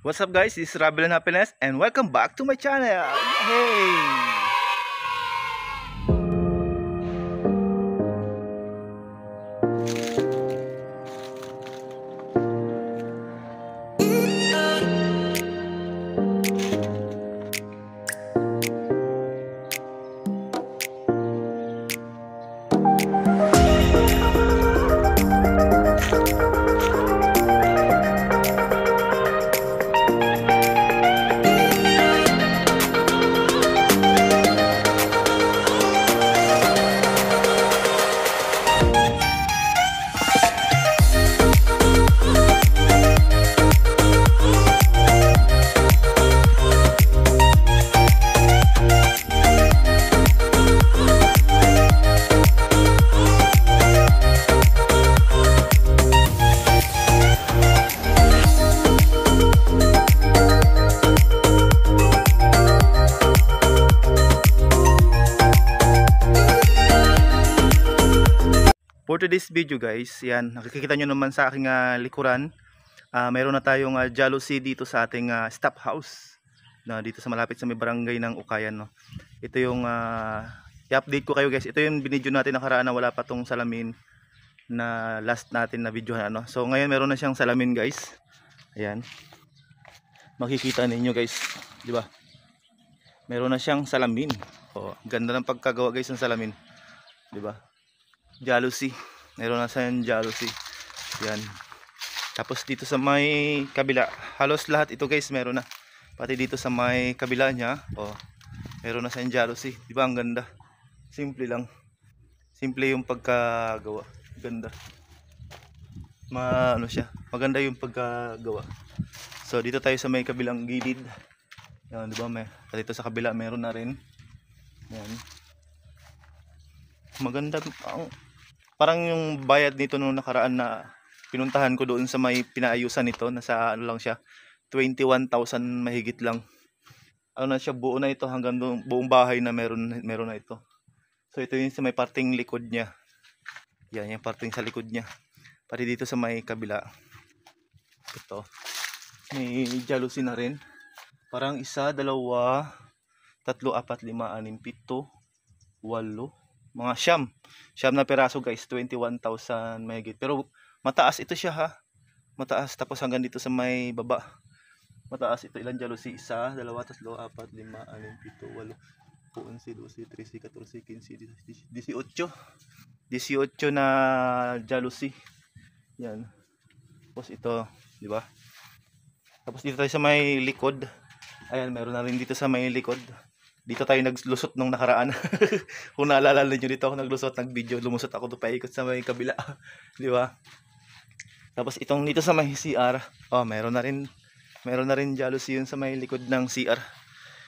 What's up guys, this is Rabel and Happiness and welcome back to my channel. Hey! For today's video guys, yan, nakikita nyo naman sa aking likuran, mayroon na tayong jealousy dito sa ating stop house na dito sa malapit sa may barangay ng Ukayan, no? Ito yung i-update ko kayo guys. Ito yung binidyo natin nakaraan na wala pa tong salamin na last natin na video, no? So ngayon meron na siyang salamin guys. Ayan, makikita ninyo guys, di ba? Meron na siyang salamin. Ganda ng pagkagawa guys ng salamin, di ba? Jealousy, meron na siyang jealousy. Yan. Tapos dito sa may kabila, halos lahat ito guys meron na. Pati dito sa may kabila niya, meron na siyang jealousy. Di ba ang ganda? Simple lang. Simple yung pagkagawa. Ganda. Ano siya? Maganda yung pagkagawa. So dito tayo sa may kabilang gilid. Yan, di ba? Dito sa kabila meron na rin. Yan. Maganda. Parang yung bayad nito nung nakaraan na pinuntahan ko doon sa may pinaayusan nito, nasa ano lang siya, 21,000 mahigit lang. Ano na siya, buo na ito hanggang doon, buong bahay na meron na ito. So ito yung sa may parting likod niya. Yan, yung parting sa likod niya. Pati dito sa may kabila. Ito. May jealousy na rin. Parang 1, 2, 3, 4, 5, 6, 7, 8. Mga siyam na peraso guys, 21,000 mahigit. Pero mataas ito siya ha. Mataas, tapos hanggang dito sa may baba. Mataas ito. Ilan jealousy? 1, 2, 3, 4, 5, 6, 7, 8, 11, 12, 13, 14, 15, 18. 18 na jealousy. Yan. Tapos ito, di ba? Tapos dito tayo sa may likod. Ayan, meron na rin dito sa may likod. Dito tayo naglusot nung nakaraan. Kung naalala niyo, dito ako naglusot, nag-video, lumusot ako doon paikot sa may kabila. Di ba? Tapos itong dito sa may CR, meron na rin jealousy yun sa may likod ng CR.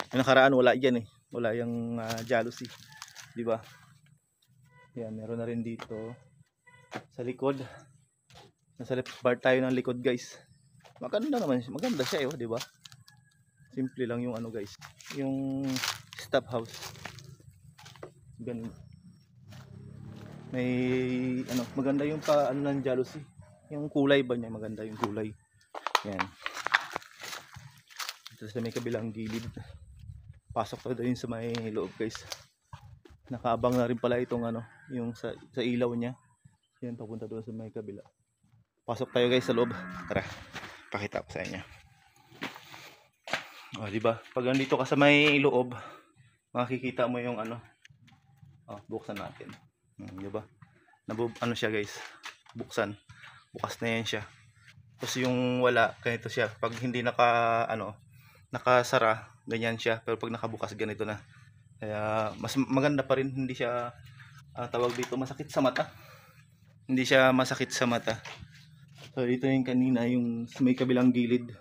Yung nakaraan wala yan eh. Wala yung jealousy. Di ba? Yan, meron na rin dito sa likod. Nasa left part tayo ng likod, guys. Maganda naman siya. Maganda siya, di ba? Simple lang yung ano, guys. Yung stop house. Ganun. May maganda yung ng jealousy. Yung kulay ba niya, maganda yung kulay. Yan. Ito sa may kabilang gilid. Pasok tayo doon sa may loob, guys. Nakaabang na rin pala itong yung sa ilaw niya. Yan, papunta doon sa may kabila. Pasok tayo guys sa loob. Tara, pakita ko sa inyo. Diba? Pag nandito ka sa may loob, makikita mo yung buksan natin. Diba? Siya guys, buksan. Bukas na yan siya. Tapos yung wala, ganito siya. Pag hindi nakasara, ganyan siya. Pero pag nakabukas, ganito na. Kaya mas maganda pa rin. Hindi siya tawag dito masakit sa mata. Hindi siya masakit sa mata. So dito yung kanina, yung may kabilang gilid,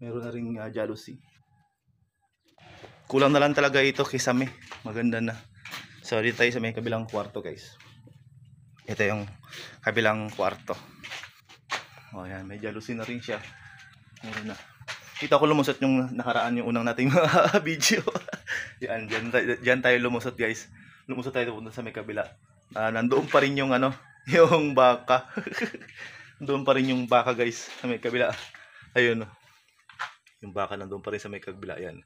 meron na ring jealousy. Kulang na lang talaga ito kaysa may maganda na. So dito tayo sa may kabilang kwarto guys. Ito yung kabilang kwarto. Yan, may jealousy na rin siya. Meron na. Dito ako lumusot yung nakaraan, yung unang nating video. Yan, dyan tayo lumusot guys. Lumusot tayo punta sa may kabila. Nandoon pa rin yung yung baka. Doon pa rin yung baka guys sa may kabila. Ayun. Yung baka nandun pa rin sa may kabila. Yan.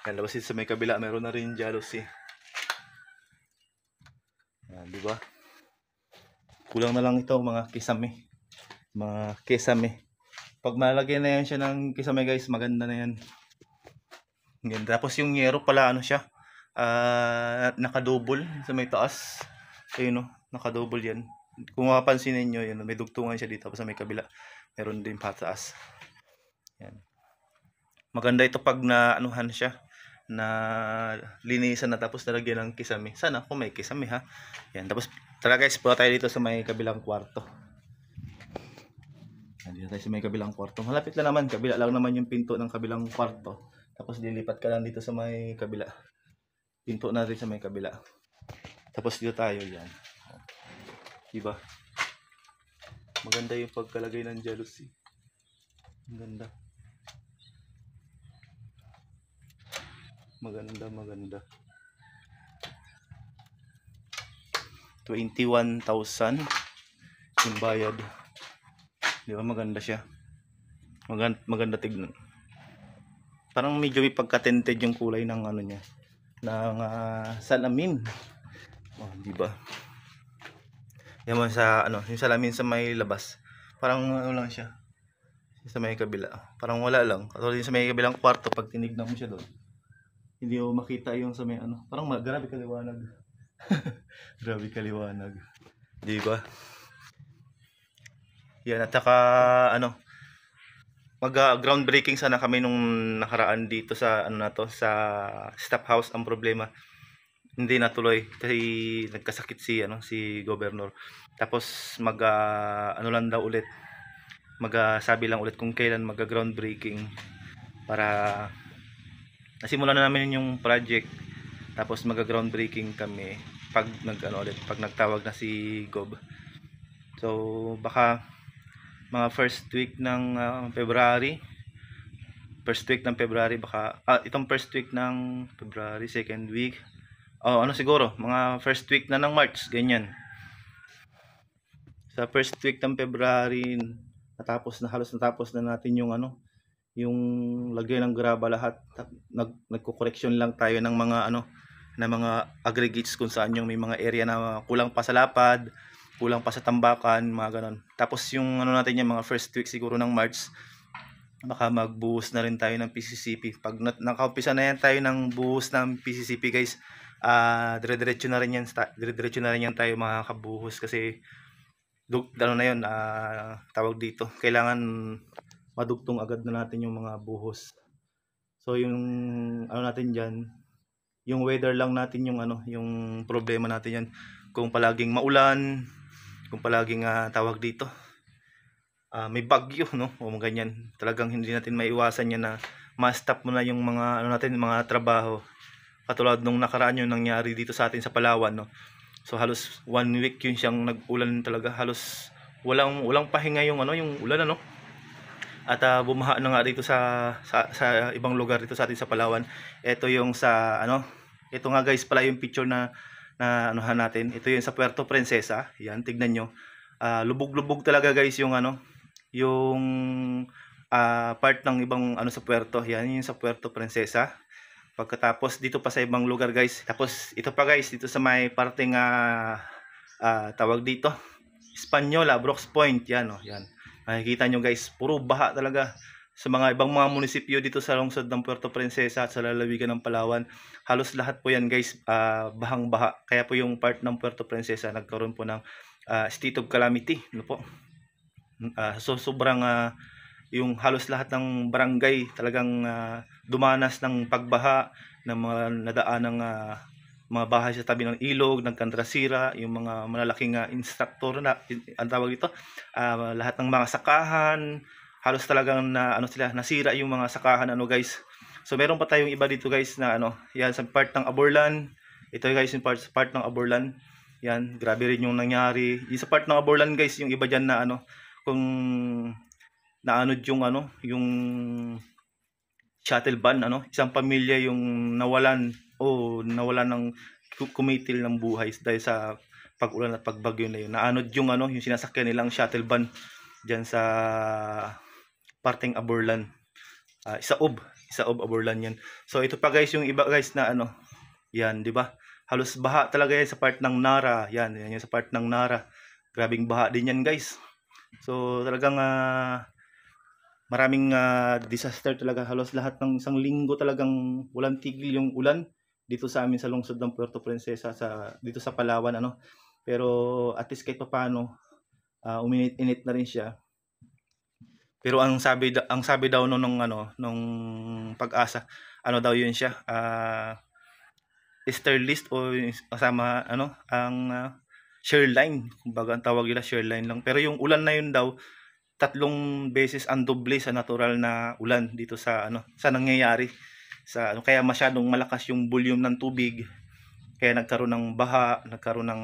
Yan, labas dito sa may kabila, meron na rin jealousy. Yan, di ba? Kulang na lang ito mga kisame. Mga kesame. Pag malagyan na yan siya ng kisame guys, maganda na yan. Yan. Tapos yung yero pala ano siya, nakadouble sa may taas. Ayun no, nakadouble yan. Kung mapapansin niyo yan, may dugtungan siya dito sa may kabila. Meron din pataas. Yan. Maganda ito pag na anuhan siya, na linisan na tapos nalagyan ng kisame. Sana kung may kisame ha. Yan. Tapos tara guys, punta tayo dito sa may kabilang kwarto. Dito tayo sa may kabilang kwarto. Malapit lang naman, kabila lang naman yung pinto ng kabilang kwarto. Tapos dilipat ka lang dito sa may kabila. Pinto na rin sa may kabila. Tapos dito tayo yan. Diba? Maganda yung pagkalagay ng jealousy. Maganda. Maganda. 21,000 yung bayad. Di ba maganda siya? Maganda tignan. Parang medyo may pagka-tinted yung kulay ng ano niya. Ng salamin. Oh, di ba? Yan mo sa ano, yung salamin sa may labas. Parang ano lang siya. Sa may kabila. Parang wala lang. Katulad sa may kabilang kwarto pag tinignan mo siya doon. Hindi mo makita yung sa may ano. Parang grabe kaliwanag. Grabe kaliwanag. Di ba? Yan, at saka ano, groundbreaking sana kami nung nakaraan dito sa ano na to, sa staff house. Ang problema, hindi natuloy kasi nagkasakit si Governor. Tapos ano lang daw ulit. Sabi lang ulit kung kailan groundbreaking para nasimulan na namin yung project. Tapos groundbreaking kami pag pag nagtawag na si Gob. So baka mga first week ng February baka itong first week ng February, second week, ano siguro mga first week na ng March, ganyan. Sa first week ng February halos natapos na natin yung yung lagay ng graba lahat. Nagko-correction lang tayo ng mga ng mga aggregates kung saan yung may mga area na kulang pa sa lapad, kulang pa sa tambakan, mga ganon. Tapos yung natin yung mga first week siguro ng March, baka magbuhos na rin tayo ng PCCP. Pag nakaumpisa na yan tayo ng buhos ng PCCP guys, dire-diretso na rin yan tayo makakabuhos kasi na yun, tawag dito, kailangan madugtong agad na natin yung mga buhos. So yung natin diyan, yung weather lang natin yung yung problema natin yan. Kung palaging maulan, kung palaging tawag dito, may bagyo, no? O ganyan. Talagang hindi natin maiwasan yan na ma-stop mo na yung mga mga trabaho. Katulad nung nakaraan yung nangyari dito sa atin sa Palawan, no? So halos 1 week yun siyang nag-ulan talaga. Halos walang pahinga yung yung ulan, At bumaha na nga dito sa ibang lugar dito sa atin sa Palawan. Ito yung sa ito nga guys pala yung picture na anuhan natin. Ito yung sa Puerto Princesa. Yan, tignan nyo. Lubog-lubog talaga guys yung yung part ng ibang sa puerto. Yan yung sa Puerto Princesa. Pagkatapos dito pa sa ibang lugar guys. Tapos ito pa guys dito sa may parteng tawag dito Hispaniola, Brooks Point. Yan yan. Makikita nyo guys, puro baha talaga sa mga ibang mga munisipyo dito sa lungsod ng Puerto Princesa at sa lalawigan ng Palawan. Halos lahat po yan guys, bahang-baha. Kaya po yung part ng Puerto Princesa nagkaroon po ng state of calamity, po. So sobrang yung halos lahat ng barangay talagang dumanas ng pagbaha, ng mga nadaan ng mga bahay sa tabi ng ilog, nagkantrasira, yung mga malalaking instructor na ang tawag dito, lahat ng mga sakahan, halos talagang nasira yung mga sakahan guys. So meron pa tayong iba dito guys na yan sa part ng Aborlan. Ito guys yung part ng Aborlan. Yan, grabe rin yung nangyari. Yung sa part ng Aborlan guys, yung iba diyan na kung naanod yung yung shuttle van, isang pamilya yung nawalan ng kumitil ng buhay dahil sa pag-ulan at pagbagyo na yun. Naanod yung yung sinasakyan nilang shuttle van diyan sa parteng Aborlan. Isaob Aborlan yan. So ito pa guys yung iba guys na ano, yan, di ba? Halos baha talaga yan sa part ng Nara. Yan yung sa part ng Nara. Grabing baha din yan guys. So talagang maraming disaster talaga. Halos lahat ng isang linggo talagang walang tigil yung ulan dito sa amin sa lungsod ng Puerto Princesa, dito sa Palawan ano. Pero at least kahit paano uminit-init na rin siya. Pero ang sabi daw nung Pag-asa, ano daw yun siya, Easterlist o kasama ang shoreline, kumbaga ang tawag nila shoreline lang. Pero yung ulan na yun daw 3 beses ang doble sa natural na ulan dito sa sa nangyayari sa kaya masyadong malakas yung volume ng tubig, kaya nagkaroon ng baha, nagkaroon ng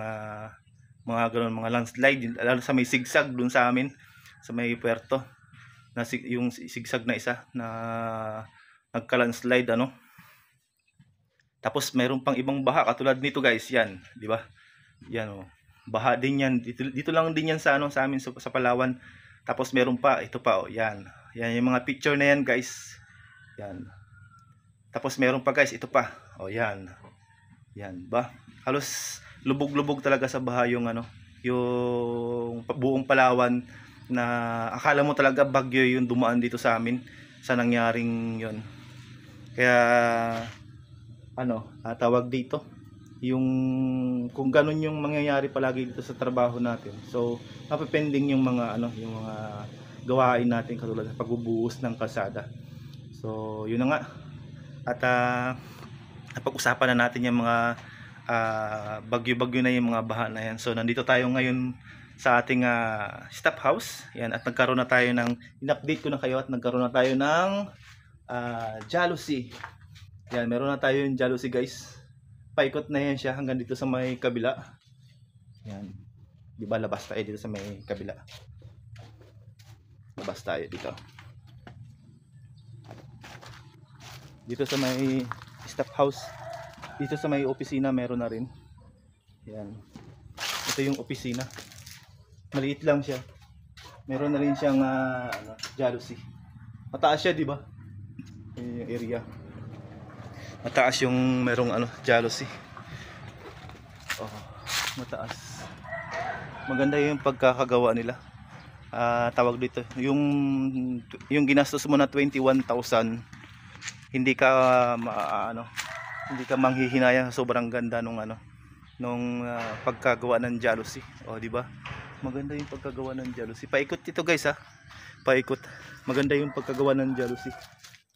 mga ganoon, mga landslide lalo sa may sigsag dun sa amin sa may puerto, na yung sigsag na isa na nagka-landslide Tapos mayroon pang ibang baha katulad nito guys, yan, di ba? Yan baha din yan. Dito lang din yan sa sa amin sa Palawan. Tapos meron pa ito pa yan. Yan yung mga picture na yan guys. Yan. Tapos meron pa guys ito pa. Yan. Yan ba? Halos lubog-lubog talaga sa baha yung yung buong Palawan, na akala mo talaga bagyo yung dumaan dito sa amin sa nangyaring yon. Kaya tawag dito yung kung ganun yung mangyayari palagi dito sa trabaho natin, so mapipending yung mga yung mga gawain natin katulad ng pagbubuhos ng kalsada. So yun na nga, at napag-usapan na natin yung mga bagyo-bagyo na yung mga baha na yan. So nandito tayo ngayon sa ating stop house. Yan, at nagkaroon na tayo ng in-update ko na kayo at nagkaroon na tayo ng jalousie. Yan, meron na tayo yung jalousie guys. Paikot na yan siya hanggang dito sa may kabila. Yan. Di ba labas tayo dito sa may kabila. Labas tayo dito. Dito sa may stop house. Dito sa may opisina meron na rin. Yan. Ito yung opisina. Maliit lang siya. Meron na rin siyang jalousie. Mataas siya, di ba? Yung area. Mataas yung merong jalousie. Mataas. Maganda yung pagkakagawa nila. Tawag dito, yung ginastos mo na 21,000, hindi ka hindi ka manghihinayang, sobrang ganda nung pagkagawa ng jalousie. Di ba? Maganda yung pagkagawa ng jalousie. Paikot dito guys Paikot. Maganda yung pagkagawa ng jalousie.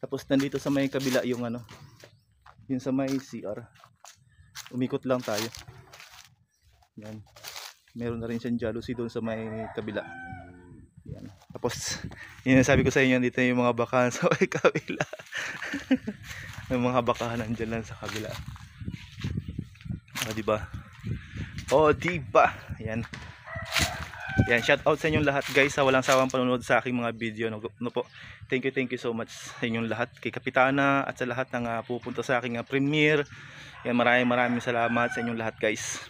Tapos nandito sa may kabila yung yung sa may CR. Umikot lang tayo. Yan. Meron na rin siyang jalousie doon sa may kabila. Yan. Tapos yun sabi ko sa inyo, dito yung mga bakahan sa may kabila. Yung mga bakahan nandiyan lang sa kabila. Diba? Diba? Yan. Yan, shout out sa inyong lahat guys sa walang sawang panonood sa aking mga video po. Thank you so much sa inyong lahat, kay Kapitana at sa lahat ng pupunta sa aking premiere. Yan, maraming salamat sa inyong lahat guys.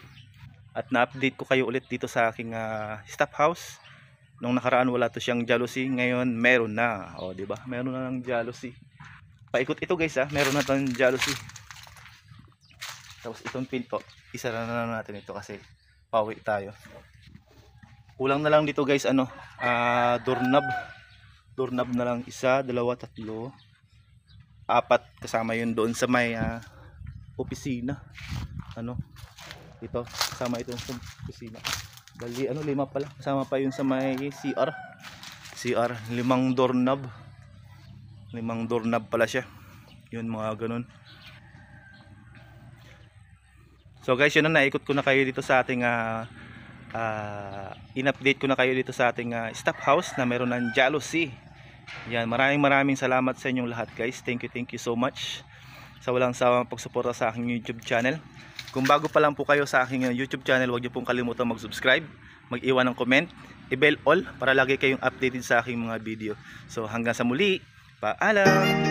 At na-update ko kayo ulit dito sa aking stop house. Nung nakaraan wala to siyang jalousie, ngayon meron na. Di ba? Meron na ng jalousie. Paikot ito guys meron na tong jalousie. Tapos itong pinto, isara na natin ito kasi pauwi tayo. Kulang na lang dito guys doorknob na lang, 1, 2, 3, 4 kasama yun doon sa may opisina. Ito kasama itong opisina. Bali 5 pala, kasama pa yun sa may CR, 5 doorknob. 5 doorknob pala siya. Yun, mga ganun. So guys, yun na, naikot ko na kayo dito sa ating in-update ko na kayo dito sa ating stop house na meron ng jalousie. Yan, maraming salamat sa inyong lahat guys. Thank you so much sa walang sawang pagsuporta sa aking YouTube channel. Kung bago pa lang po kayo sa aking YouTube channel, huwag niyo pong kalimutan mag-subscribe, mag-iwan ng comment, i-bell all para lagi kayong updated sa aking mga video. So hanggang sa muli, paalam!